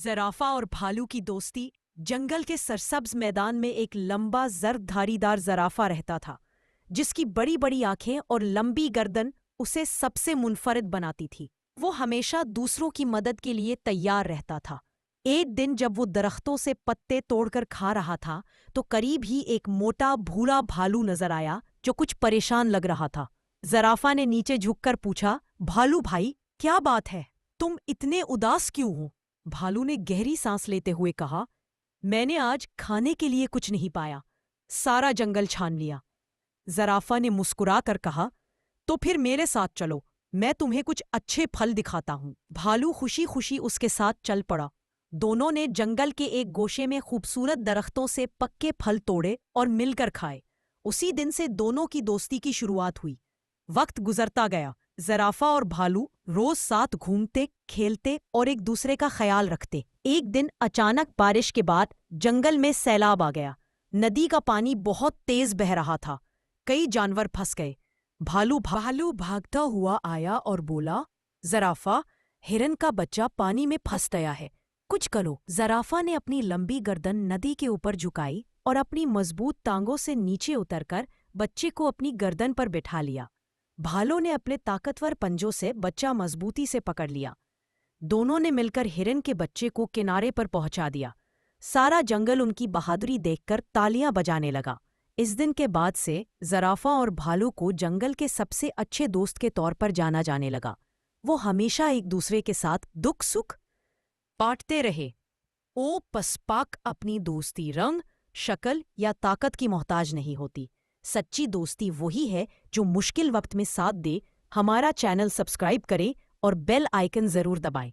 ज़राफ़ा और भालू की दोस्ती। जंगल के सरसब्ज मैदान में एक लंबा जर्द धारीदार ज़राफ़ा रहता था, जिसकी बड़ी बड़ी आंखें और लंबी गर्दन उसे सबसे मुनफरिद बनाती थी। वो हमेशा दूसरों की मदद के लिए तैयार रहता था। एक दिन जब वो दरख्तों से पत्ते तोड़कर खा रहा था, तो करीब ही एक मोटा भूरा भालू नजर आया जो कुछ परेशान लग रहा था। ज़राफ़ा ने नीचे झुककर पूछा, भालू भाई, क्या बात है? तुम इतने उदास क्यों हो? भालू ने गहरी सांस लेते हुए कहा, मैंने आज खाने के लिए कुछ नहीं पाया, सारा जंगल छान लिया। ज़राफ़ा ने मुस्कुरा कर कहा, तो फिर मेरे साथ चलो, मैं तुम्हें कुछ अच्छे फल दिखाता हूँ। भालू खुशी खुशी उसके साथ चल पड़ा। दोनों ने जंगल के एक गोशे में खूबसूरत दरख्तों से पक्के फल तोड़े और मिलकर खाए। उसी दिन से दोनों की दोस्ती की शुरुआत हुई। वक्त गुजरता गया। ज़राफ़ा और भालू रोज साथ घूमते, खेलते और एक दूसरे का ख्याल रखते। एक दिन अचानक बारिश के बाद जंगल में सैलाब आ गया। नदी का पानी बहुत तेज बह रहा था। कई जानवर फंस गए। भालू भागता हुआ आया और बोला, ज़राफ़ा, हिरन का बच्चा पानी में फंस गया है, कुछ करो। ज़राफ़ा ने अपनी लंबी गर्दन नदी के ऊपर झुकाई और अपनी मजबूत टांगों से नीचे उतरकर बच्चे को अपनी गर्दन पर बिठा लिया। भालू ने अपने ताकतवर पंजों से बच्चा मजबूती से पकड़ लिया। दोनों ने मिलकर हिरन के बच्चे को किनारे पर पहुंचा दिया। सारा जंगल उनकी बहादुरी देखकर तालियां बजाने लगा। इस दिन के बाद से ज़राफ़ा और भालू को जंगल के सबसे अच्छे दोस्त के तौर पर जाना जाने लगा। वो हमेशा एक दूसरे के साथ दुख सुख बांटते रहे। ओ पसपाक, अपनी दोस्ती रंग, शक्ल या ताकत की मोहताज नहीं होती। सच्ची दोस्ती वही है जो मुश्किल वक्त में साथ दे। हमारा चैनल सब्सक्राइब करें और बेल आइकन जरूर दबाएं।